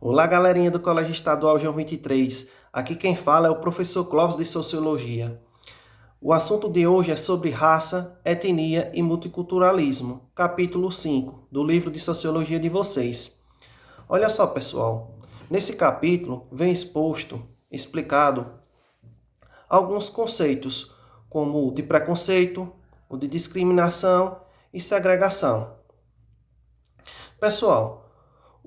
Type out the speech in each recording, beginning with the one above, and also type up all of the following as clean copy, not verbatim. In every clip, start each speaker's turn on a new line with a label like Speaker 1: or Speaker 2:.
Speaker 1: Olá, galerinha do Colégio Estadual João 23. Aqui quem fala é o professor Clóvis de Sociologia. O assunto de hoje é sobre raça, etnia e multiculturalismo, capítulo 5 do livro de Sociologia de vocês. Olha só, pessoal, nesse capítulo vem explicado alguns conceitos, como o de preconceito, o de discriminação e segregação. Pessoal,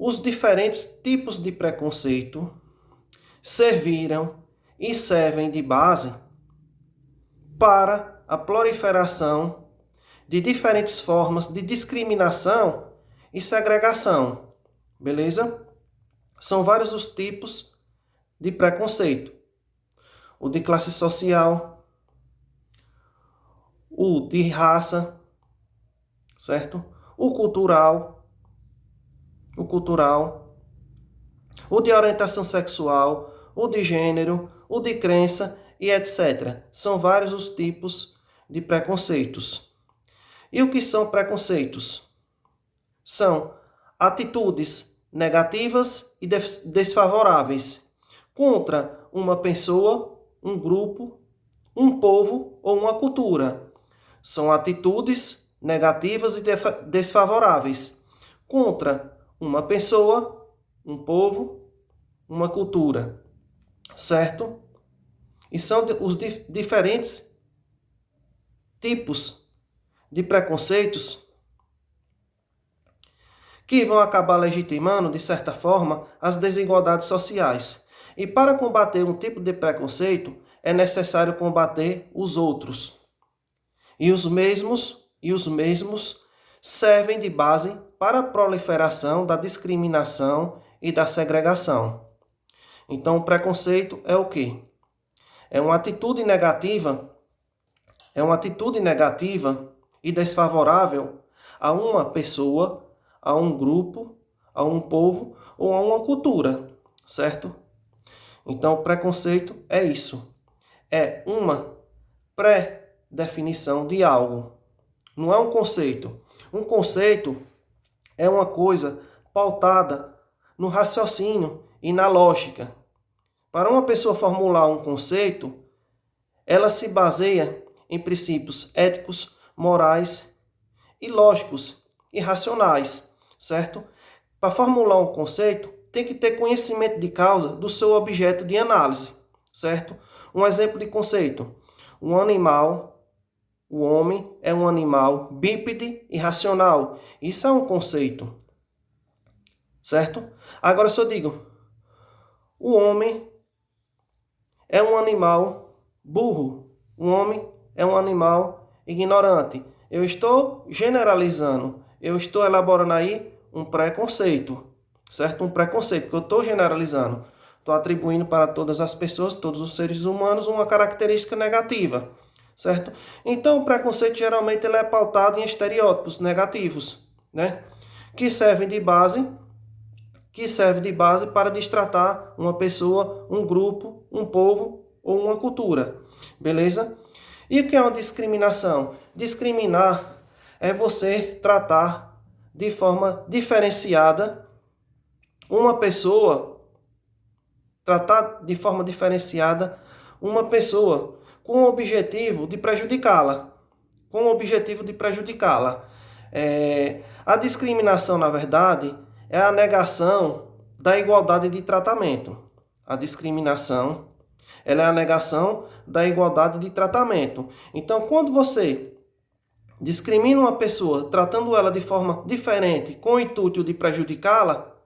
Speaker 1: os diferentes tipos de preconceito serviram e servem de base para a proliferação de diferentes formas de discriminação e segregação. Beleza? São vários os tipos de preconceito. O de classe social, o de raça, certo? O cultural, o de orientação sexual, o de gênero, o de crença e etc. São vários os tipos de preconceitos. E o que são preconceitos? São atitudes negativas e desfavoráveis contra uma pessoa, um grupo, um povo ou uma cultura. São atitudes negativas e desfavoráveis contra uma pessoa, um povo, uma cultura, certo? E são os diferentes tipos de preconceitos que vão acabar legitimando, de certa forma, as desigualdades sociais. E para combater um tipo de preconceito, é necessário combater os outros. E os mesmos servem de base para a proliferação da discriminação e da segregação. Então, o preconceito é o quê? É uma atitude negativa e desfavorável a uma pessoa, a um grupo, a um povo ou a uma cultura, certo? Então, o preconceito é isso. É uma pré-definição de algo. Não é um conceito. Um conceito é uma coisa pautada no raciocínio e na lógica. Para uma pessoa formular um conceito, ela se baseia em princípios éticos, morais e lógicos e racionais, certo? Para formular um conceito, tem que ter conhecimento de causa do seu objeto de análise, certo? Um exemplo de conceito: o homem é um animal bípede e racional. Isso é um conceito, certo? Agora, se eu digo, o homem é um animal burro, o homem é um animal ignorante. Eu estou generalizando, eu estou elaborando aí um preconceito, certo? Um preconceito, porque eu estou generalizando. Estou atribuindo para todas as pessoas, todos os seres humanos, uma característica negativa, certo? Então, o preconceito geralmente ele é pautado em estereótipos negativos, né? Que servem de base para destratar uma pessoa, um grupo, um povo ou uma cultura, beleza? E o que é uma discriminação? Discriminar é você tratar de forma diferenciada uma pessoa, com o objetivo de prejudicá-la. A discriminação, na verdade, é a negação da igualdade de tratamento. A discriminação, ela é a negação da igualdade de tratamento. Então, quando você discrimina uma pessoa, tratando ela de forma diferente, com o intuito de prejudicá-la,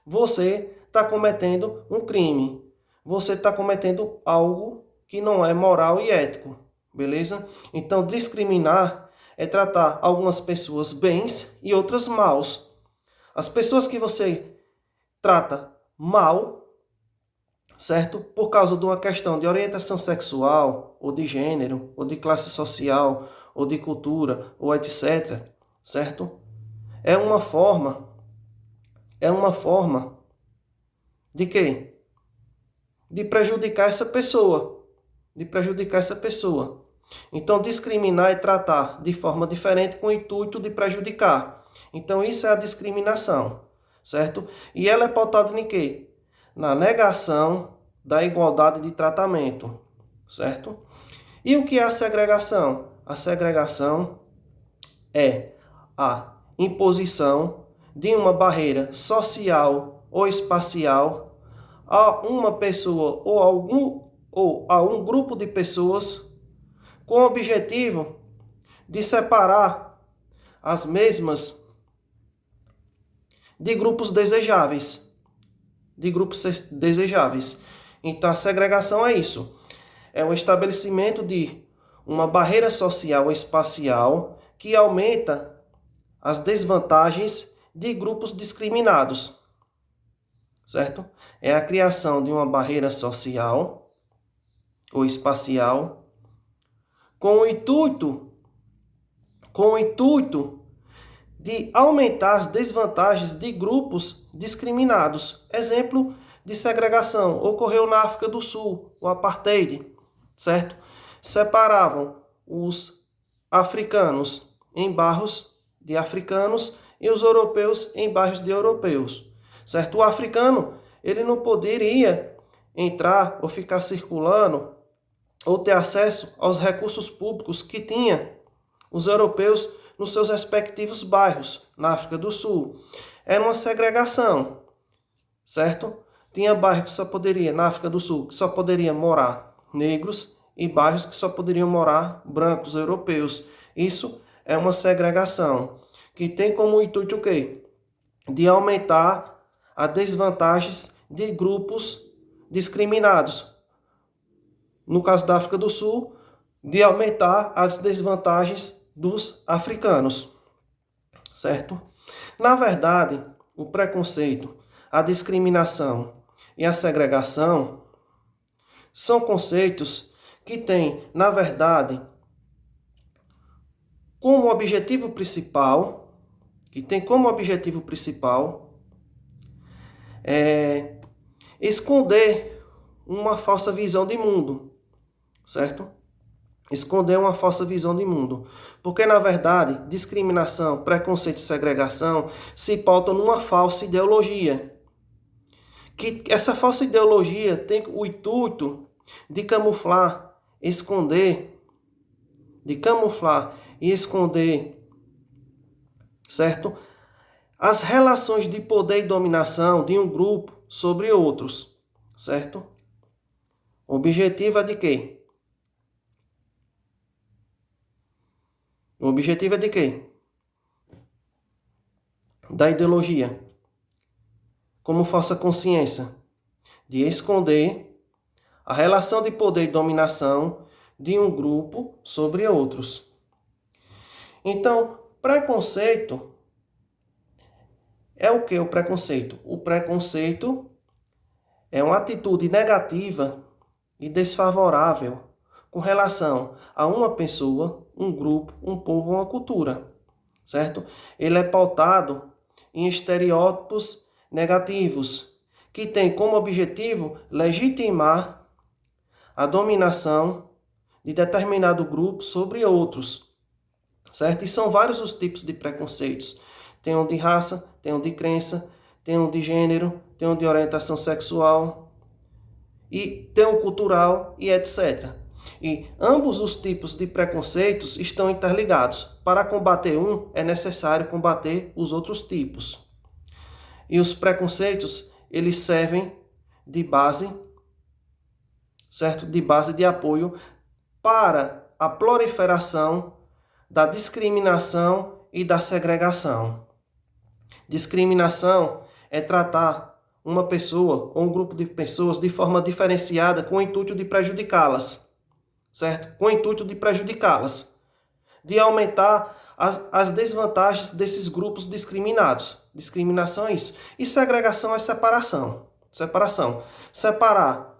Speaker 1: você está cometendo um crime. Você está cometendo algo que não é moral e ético, beleza? Então, discriminar é tratar algumas pessoas bens e outras maus. As pessoas que você trata mal, certo? Por causa de uma questão de orientação sexual, ou de gênero, ou de classe social, ou de cultura, ou etc., certo? É uma forma de quê? De prejudicar essa pessoa. Então, discriminar é tratar de forma diferente com o intuito de prejudicar. Então, isso é a discriminação, certo? E ela é pautada em quê? Na negação da igualdade de tratamento, certo? E o que é a segregação? A segregação é a imposição de uma barreira social ou espacial a uma pessoa ou a um grupo de pessoas com o objetivo de separar as mesmas de grupos desejáveis. Então, a segregação é isso. É o estabelecimento de uma barreira social ou espacial que aumenta as desvantagens de grupos discriminados, certo? É a criação de uma barreira social ou espacial com o intuito de aumentar as desvantagens de grupos discriminados. Exemplo de segregação ocorreu na África do Sul, o apartheid, certo? Separavam os africanos em bairros de africanos e os europeus em bairros de europeus, certo? O africano, ele não poderia entrar ou ficar circulando ou ter acesso aos recursos públicos que tinha os europeus nos seus respectivos bairros na África do Sul. Era uma segregação, certo? Tinha bairros que só poderia, na África do Sul, que só poderia morar negros e bairros que só poderiam morar brancos europeus. Isso é uma segregação que tem como intuito o quê? De aumentar as desvantagens de grupos discriminados. No caso da África do Sul, de aumentar as desvantagens dos africanos, certo? Na verdade, o preconceito, a discriminação e a segregação são conceitos que têm, na verdade, como objetivo principal, esconder uma falsa visão de mundo, certo? Esconder uma falsa visão de mundo. Porque, na verdade, discriminação, preconceito e segregação se pautam numa falsa ideologia. Que essa falsa ideologia tem o intuito de camuflar, esconder, certo? As relações de poder e dominação de um grupo sobre outros, certo? O objetivo é de quê? O objetivo é de quê? Da ideologia. Como falsa consciência. De esconder a relação de poder e dominação de um grupo sobre outros. Então, preconceito é o que o preconceito? O preconceito é uma atitude negativa e desfavorável com relação a uma pessoa, um grupo, um povo ou uma cultura, certo? Ele é pautado em estereótipos negativos, que tem como objetivo legitimar a dominação de determinado grupo sobre outros, certo? E são vários os tipos de preconceitos. Tem um de raça, tem um de crença, tem um de gênero, tem um de orientação sexual, e tem um cultural e etc. E ambos os tipos de preconceitos estão interligados. Para combater um, é necessário combater os outros tipos. E os preconceitos, eles servem de base, certo? De base de apoio para a proliferação da discriminação e da segregação. Discriminação é tratar uma pessoa ou um grupo de pessoas de forma diferenciada com o intuito de prejudicá-las, certo? Com o intuito de prejudicá-las, de aumentar as desvantagens desses grupos discriminados. Discriminação é isso. E segregação é separação. Separar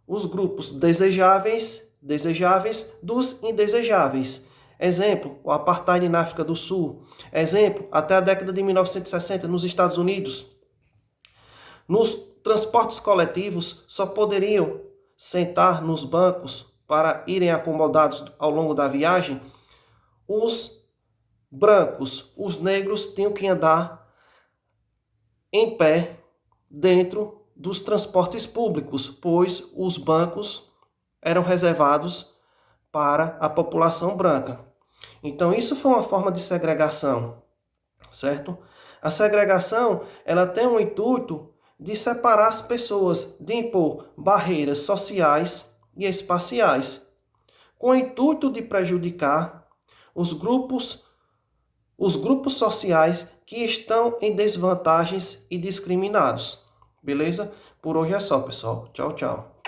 Speaker 1: os grupos desejáveis dos indesejáveis. Exemplo, o apartheid na África do Sul. Exemplo, até a década de 1960 nos Estados Unidos. Nos transportes coletivos só poderiam sentar nos bancos para irem acomodados ao longo da viagem os brancos. Os negros tinham que andar em pé dentro dos transportes públicos, pois os bancos eram reservados para a população branca. Então, isso foi uma forma de segregação, certo? A segregação, ela tem o intuito de separar as pessoas, de impor barreiras sociais e espaciais, com o intuito de prejudicar os grupos sociais que estão em desvantagens e discriminados. Beleza? Por hoje é só, pessoal. Tchau, tchau.